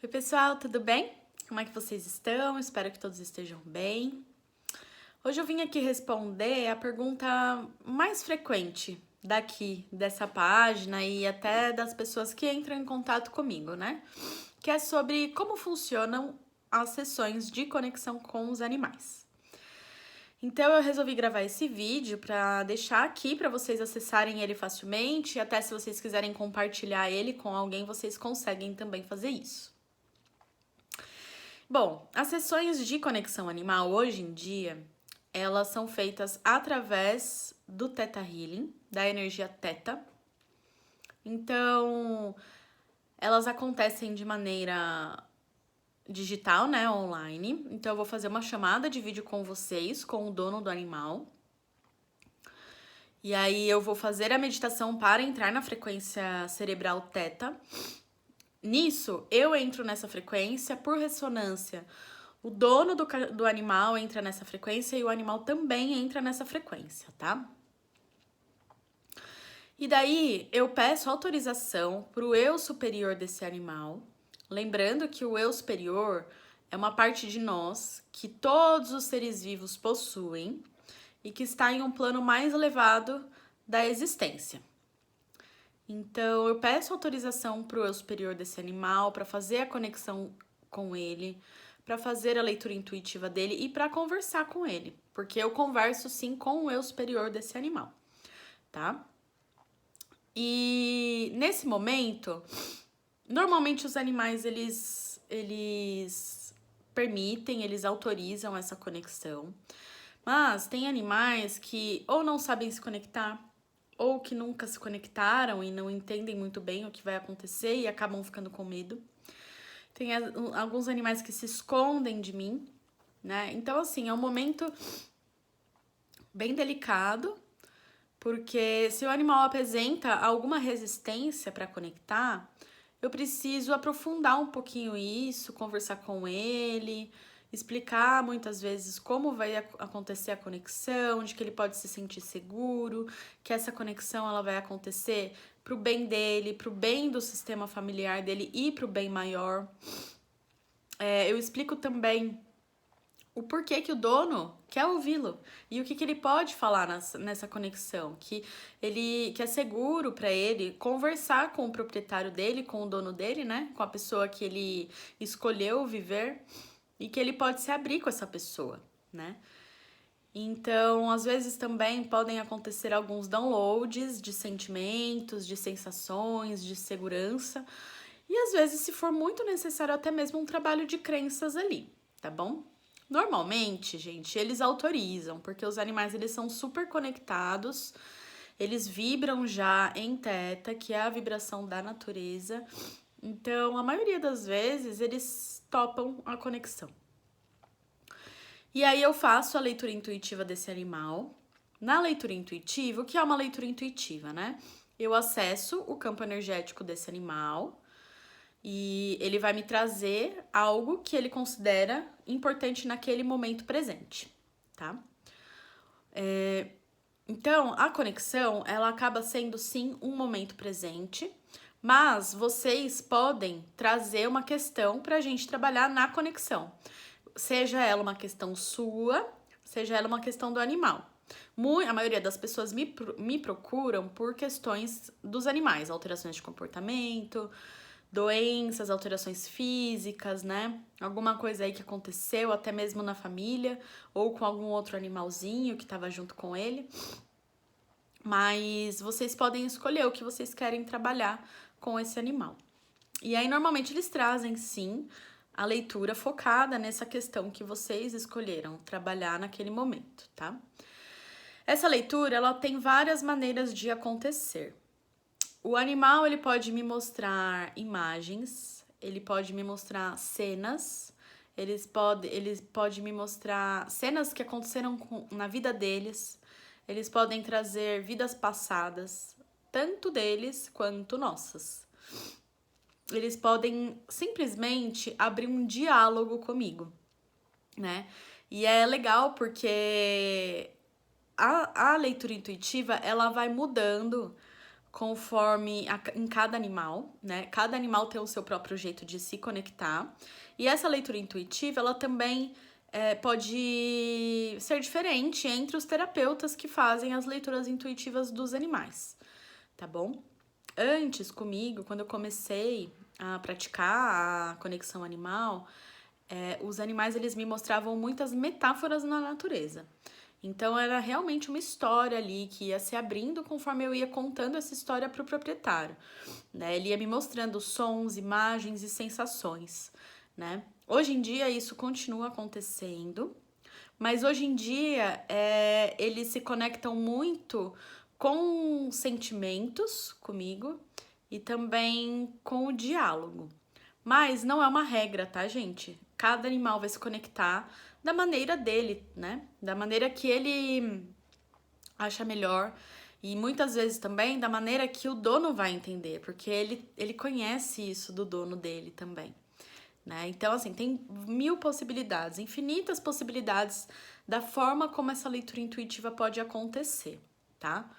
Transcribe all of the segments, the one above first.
Oi, pessoal, tudo bem? Como é que vocês estão? Espero que todos estejam bem. Hoje eu vim aqui responder a pergunta mais frequente dessa página e até das pessoas que entram em contato comigo, né? Que é sobre como funcionam as sessões de conexão com os animais. Então eu resolvi gravar esse vídeo para deixar aqui para vocês acessarem ele facilmente, e até se vocês quiserem compartilhar ele com alguém, vocês conseguem também fazer isso. Bom, as sessões de conexão animal hoje em dia, elas são feitas através do Theta Healing, da energia Theta. Então, elas acontecem de maneira digital, né, online. Então, eu vou fazer uma chamada de vídeo com vocês, com o dono do animal. E aí, eu vou fazer a meditação para entrar na frequência cerebral Theta. Nisso, eu entro nessa frequência por ressonância. O dono do animal entra nessa frequência e o animal também entra nessa frequência, tá? E daí eu peço autorização pro eu superior desse animal. Lembrando que o eu superior é uma parte de nós que todos os seres vivos possuem e que está em um plano mais elevado da existência. Então eu peço autorização pro eu superior desse animal para fazer a conexão com ele, para fazer a leitura intuitiva dele e para conversar com ele, porque eu converso sim com o eu superior desse animal, tá? E nesse momento, normalmente os animais eles permitem, eles autorizam essa conexão. Mas tem animais que ou não sabem se conectar, ou que nunca se conectaram e não entendem muito bem o que vai acontecer e acabam ficando com medo. Tem alguns animais que se escondem de mim, né? Então, assim, é um momento bem delicado, porque se o animal apresenta alguma resistência para conectar, eu preciso aprofundar um pouquinho isso, conversar com ele, explicar muitas vezes como vai acontecer a conexão, de que ele pode se sentir seguro, que essa conexão ela vai acontecer pro bem dele, pro bem do sistema familiar dele e pro bem maior. Eu explico também o porquê que o dono quer ouvi-lo e o que ele pode falar nessa conexão, que é seguro para ele conversar com o proprietário dele, com o dono dele, né, com a pessoa que ele escolheu viver e que ele pode se abrir com essa pessoa, né? Então, às vezes também podem acontecer alguns downloads de sentimentos, de sensações, de segurança, e às vezes, se for muito necessário, até mesmo um trabalho de crenças ali, tá bom? Normalmente, gente, eles autorizam, porque os animais eles são super conectados, eles vibram já em teta, que é a vibração da natureza. Então, a maioria das vezes, eles topam a conexão. E aí eu faço a leitura intuitiva desse animal. Na leitura intuitiva, o que é uma leitura intuitiva, né? Eu acesso o campo energético desse animal e ele vai me trazer algo que ele considera importante naquele momento presente, tá? Então, a conexão, ela acaba sendo sim um momento presente, mas vocês podem trazer uma questão pra gente trabalhar na conexão. Seja ela uma questão sua, seja ela uma questão do animal. A maioria das pessoas me procuram por questões dos animais, alterações de comportamento, doenças, alterações físicas, né? Alguma coisa aí que aconteceu, até mesmo na família, ou com algum outro animalzinho que estava junto com ele. Mas vocês podem escolher o que vocês querem trabalhar com esse animal. E aí, normalmente, eles trazem, sim, a leitura focada nessa questão que vocês escolheram trabalhar naquele momento, tá? Essa leitura, ela tem várias maneiras de acontecer. O animal, ele pode me mostrar imagens, ele pode me mostrar cenas, ele pode me mostrar cenas que aconteceram na vida deles, eles podem trazer vidas passadas, tanto deles quanto nossas. Eles podem simplesmente abrir um diálogo comigo, né? E é legal porque a leitura intuitiva, ela vai mudando conforme em cada animal, né? Cada animal tem o seu próprio jeito de se conectar. E essa leitura intuitiva, ela também pode ser diferente entre os terapeutas que fazem as leituras intuitivas dos animais, tá bom? Antes, comigo, quando eu comecei a praticar a conexão animal, os animais, eles me mostravam muitas metáforas na natureza. Então, era realmente uma história ali que ia se abrindo conforme eu ia contando essa história para o proprietário, né? Ele ia me mostrando sons, imagens e sensações, né? Hoje em dia, isso continua acontecendo, mas hoje em dia, eles se conectam muito com sentimentos comigo e também com o diálogo. Mas não é uma regra, tá, gente? Cada animal vai se conectar da maneira dele, né? Da maneira que ele acha melhor. E muitas vezes também da maneira que o dono vai entender, porque ele conhece isso do dono dele também, né? Então, assim, tem mil possibilidades, infinitas possibilidades da forma como essa leitura intuitiva pode acontecer, tá?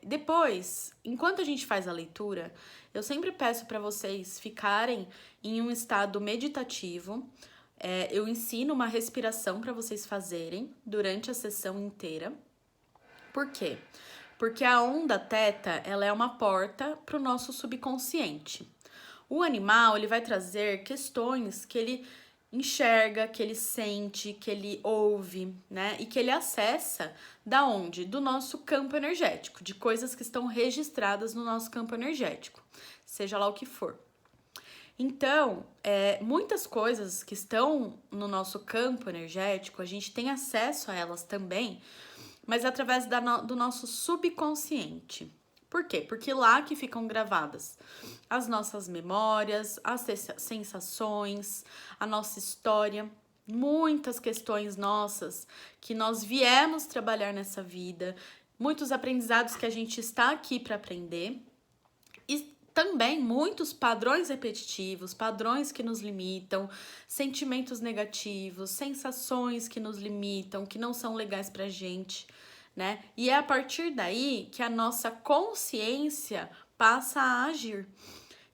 Depois, enquanto a gente faz a leitura, eu sempre peço para vocês ficarem em um estado meditativo. Eu ensino uma respiração para vocês fazerem durante a sessão inteira. Por quê? Porque a onda teta, ela é uma porta para o nosso subconsciente. O animal, ele vai trazer questões que ele enxerga, que ele sente, que ele ouve, né? E que ele acessa da onde? Do nosso campo energético, de coisas que estão registradas no nosso campo energético, seja lá o que for. Então, muitas coisas que estão no nosso campo energético, a gente tem acesso a elas também, mas através do nosso subconsciente. Por quê? Porque lá que ficam gravadas as nossas memórias, as sensações, a nossa história, muitas questões nossas que nós viemos trabalhar nessa vida, muitos aprendizados que a gente está aqui para aprender e também muitos padrões repetitivos, padrões que nos limitam, sentimentos negativos, sensações que nos limitam, que não são legais pra gente, né? E é a partir daí que a nossa consciência passa a agir.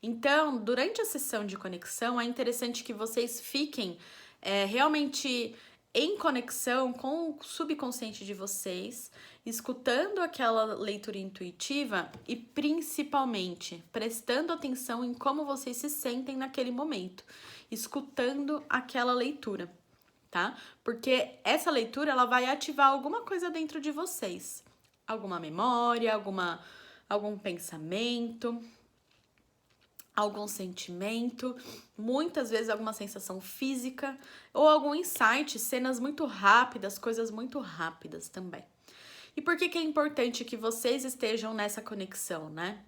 Então, durante a sessão de conexão, é interessante que vocês fiquem realmente em conexão com o subconsciente de vocês, escutando aquela leitura intuitiva e principalmente prestando atenção em como vocês se sentem naquele momento, escutando aquela leitura, tá? Porque essa leitura, ela vai ativar alguma coisa dentro de vocês, alguma memória, algum pensamento, algum sentimento, muitas vezes alguma sensação física ou algum insight, cenas muito rápidas, coisas muito rápidas também. E por que é importante que vocês estejam nessa conexão, né?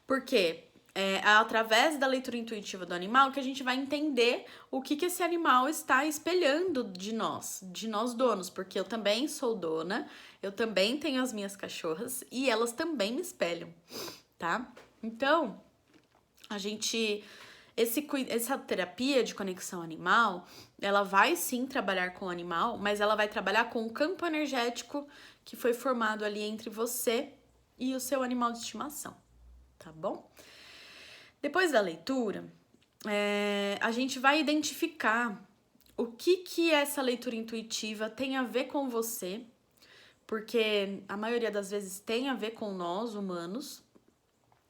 Porque é através da leitura intuitiva do animal que a gente vai entender o que esse animal está espelhando de nós donos, porque eu também sou dona, eu também tenho as minhas cachorras e elas também me espelham, tá? Então, essa terapia de conexão animal, ela vai sim trabalhar com o animal, mas ela vai trabalhar com o campo energético que foi formado ali entre você e o seu animal de estimação, tá bom? Depois da leitura, a gente vai identificar o que essa leitura intuitiva tem a ver com você, porque a maioria das vezes tem a ver com nós, humanos,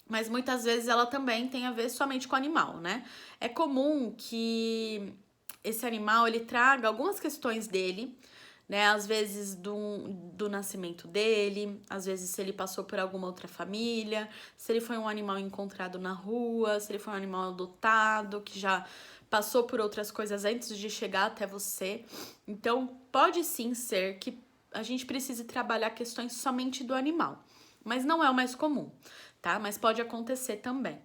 mas muitas vezes ela também tem a ver somente com o animal, né? É comum que esse animal, ele traga algumas questões dele, né? Às vezes do nascimento dele, às vezes se ele passou por alguma outra família, se ele foi um animal encontrado na rua, se ele foi um animal adotado, que já passou por outras coisas antes de chegar até você. Então, pode sim ser que a gente precise trabalhar questões somente do animal, mas não é o mais comum, tá? Mas pode acontecer também.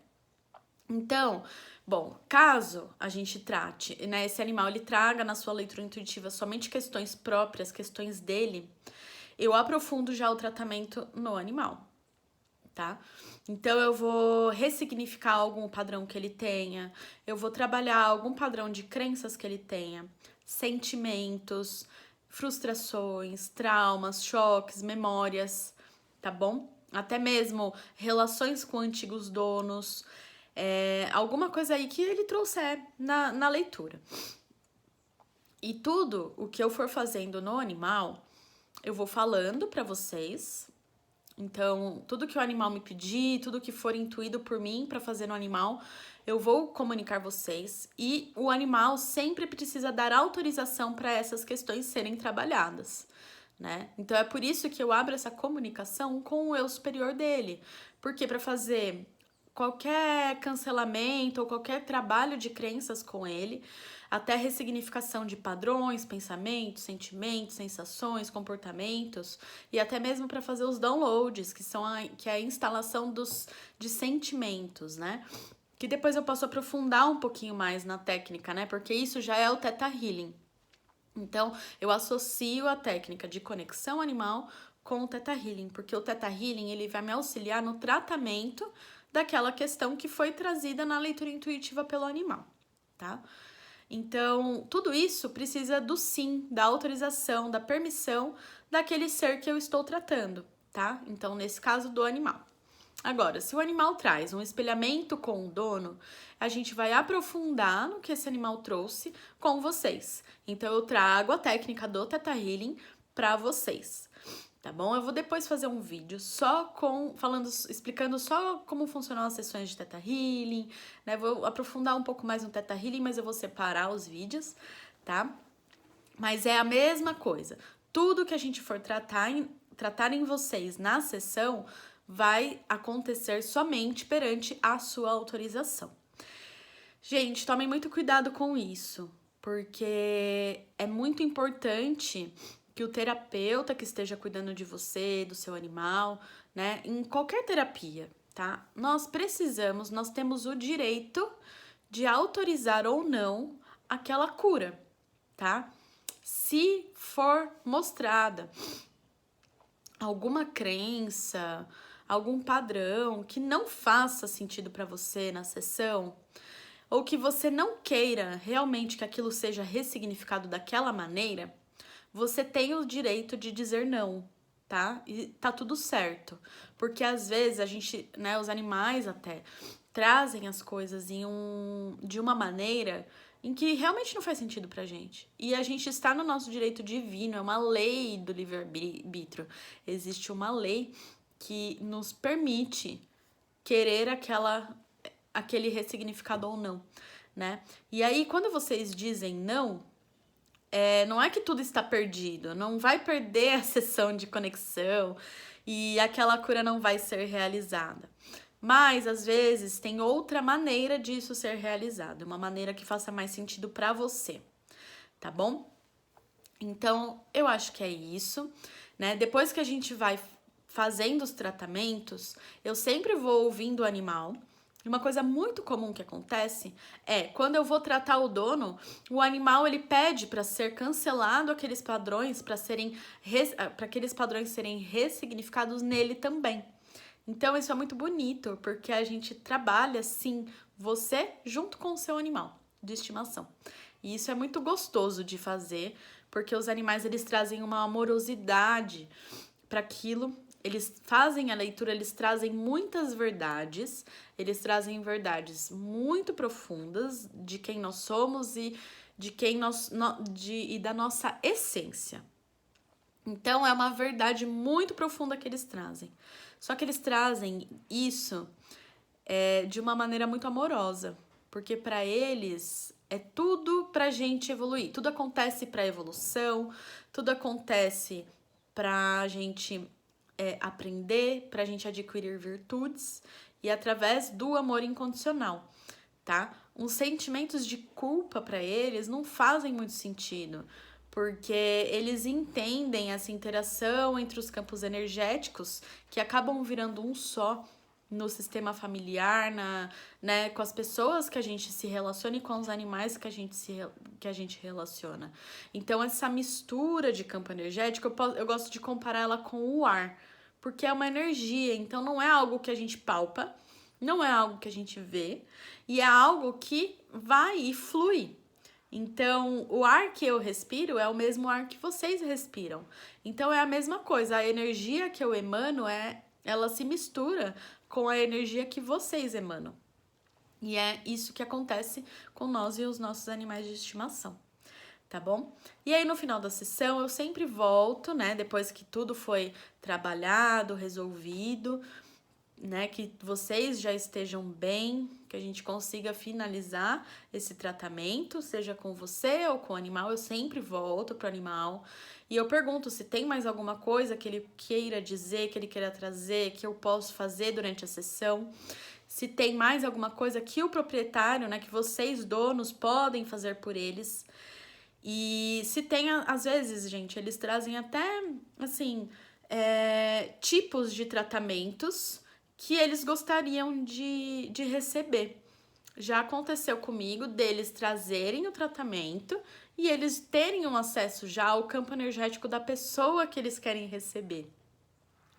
Então, bom, caso a gente trate, né, esse animal ele traga na sua leitura intuitiva somente questões próprias, questões dele, eu aprofundo já o tratamento no animal, tá? Então, eu vou ressignificar algum padrão que ele tenha, eu vou trabalhar algum padrão de crenças que ele tenha, sentimentos, frustrações, traumas, choques, memórias, tá bom? até mesmo relações com antigos donos, alguma coisa aí que ele trouxer na leitura. E tudo o que eu for fazendo no animal, eu vou falando para vocês. Então, tudo que o animal me pedir, tudo que for intuído por mim para fazer no animal, eu vou comunicar vocês. E o animal sempre precisa dar autorização para essas questões serem trabalhadas, né? Então, é por isso que eu abro essa comunicação com o eu superior dele. Porque para fazer qualquer cancelamento ou qualquer trabalho de crenças com ele, até ressignificação de padrões, pensamentos, sentimentos, sensações, comportamentos, e até mesmo para fazer os downloads, que é a instalação de sentimentos, né? Que depois eu posso aprofundar um pouquinho mais na técnica, né? Porque isso já é o Theta Healing. Então, eu associo a técnica de conexão animal com o Theta Healing, porque o Theta Healing ele vai me auxiliar no tratamento daquela questão que foi trazida na leitura intuitiva pelo animal, tá? Então, tudo isso precisa do sim, da autorização, da permissão daquele ser que eu estou tratando, tá? Então, nesse caso, do animal. Agora, se o animal traz um espelhamento com o dono, a gente vai aprofundar no que esse animal trouxe com vocês. Então, eu trago a técnica do Theta Healing para vocês, tá bom? Eu vou depois fazer um vídeo explicando só como funcionam as sessões de Theta Healing, né? Vou aprofundar um pouco mais no Theta Healing, mas eu vou separar os vídeos, tá? Mas é a mesma coisa. Tudo que a gente for tratar em vocês na sessão vai acontecer somente perante a sua autorização. Gente, tomem muito cuidado com isso, porque é muito importante que o terapeuta que esteja cuidando de você, do seu animal, né, em qualquer terapia, tá? Nós temos o direito de autorizar ou não aquela cura, tá? Se for mostrada alguma crença, algum padrão que não faça sentido para você na sessão, ou que você não queira realmente que aquilo seja ressignificado daquela maneira, você tem o direito de dizer não, tá? E tá tudo certo. Porque às vezes a gente, né, os animais até trazem as coisas de uma maneira em que realmente não faz sentido pra gente. E a gente está no nosso direito divino, é uma lei do livre-arbítrio. Existe uma lei que nos permite querer aquele ressignificado ou não, né? E aí, quando vocês dizem não, não é que tudo está perdido, não vai perder a sessão de conexão e aquela cura não vai ser realizada. Mas, às vezes, tem outra maneira disso ser realizado, uma maneira que faça mais sentido para você, tá bom? Então, eu acho que é isso, né? Depois que a gente vai fazendo os tratamentos, eu sempre vou ouvindo o animal. Uma coisa muito comum que acontece é, quando eu vou tratar o dono, o animal ele pede para ser cancelado aqueles padrões, para aqueles padrões serem ressignificados nele também. Então, isso é muito bonito, porque a gente trabalha, sim, você junto com o seu animal de estimação. E isso é muito gostoso de fazer, porque os animais, eles trazem uma amorosidade para aquilo. Eles fazem a leitura, eles trazem muitas verdades, eles trazem verdades muito profundas de quem nós somos e e da nossa essência. Então, é uma verdade muito profunda que eles trazem. Só que eles trazem isso de uma maneira muito amorosa, porque para eles é tudo pra gente evoluir. Tudo acontece pra evolução, tudo acontece pra gente aprender, pra gente adquirir virtudes e através do amor incondicional, tá? Os sentimentos de culpa pra eles não fazem muito sentido, porque eles entendem essa interação entre os campos energéticos que acabam virando um só no sistema familiar, né, com as pessoas que a gente se relaciona e com os animais que a gente relaciona. Então, essa mistura de campo energético, eu gosto de comparar ela com o ar, porque é uma energia, então não é algo que a gente palpa, não é algo que a gente vê, e é algo que vai e flui. Então, o ar que eu respiro é o mesmo ar que vocês respiram. Então, é a mesma coisa. A energia que eu emano é ela se mistura com a energia que vocês emanam. E é isso que acontece com nós e os nossos animais de estimação, tá bom? E aí no final da sessão eu sempre volto, né, depois que tudo foi trabalhado, resolvido, né, que vocês já estejam bem, que a gente consiga finalizar esse tratamento, seja com você ou com o animal, eu sempre volto pro animal e eu pergunto se tem mais alguma coisa que ele queira dizer, que ele queira trazer, que eu posso fazer durante a sessão. Se tem mais alguma coisa que o proprietário, né, que vocês donos podem fazer por eles. E se tem, às vezes, gente, eles trazem até, assim, tipos de tratamentos que eles gostariam de receber. Já aconteceu comigo deles trazerem o tratamento e eles terem um acesso já ao campo energético da pessoa que eles querem receber,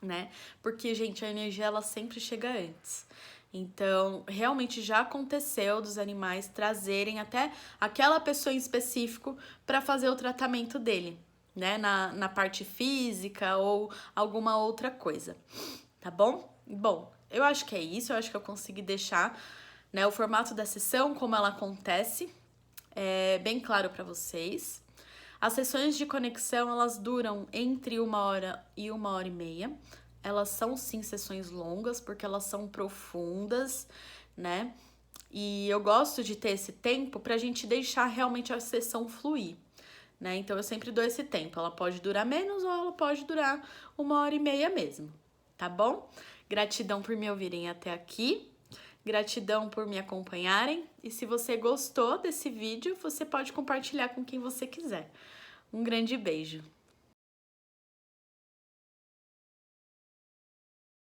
né? Porque, gente, a energia ela sempre chega antes. Então, realmente já aconteceu dos animais trazerem até aquela pessoa em específico para fazer o tratamento dele, né? Na parte física ou alguma outra coisa, tá bom? Bom, eu acho que é isso, eu acho que eu consegui deixar, né, o formato da sessão, como ela acontece, bem claro para vocês. As sessões de conexão, elas duram entre 1 hora e 1 hora e meia. Elas são, sim, sessões longas, porque elas são profundas, né? E eu gosto de ter esse tempo pra gente deixar realmente a sessão fluir, né? Então, eu sempre dou esse tempo. Ela pode durar menos ou ela pode durar 1 hora e meia mesmo, tá bom? Gratidão por me ouvirem até aqui. Gratidão por me acompanharem. E se você gostou desse vídeo, você pode compartilhar com quem você quiser. Um grande beijo!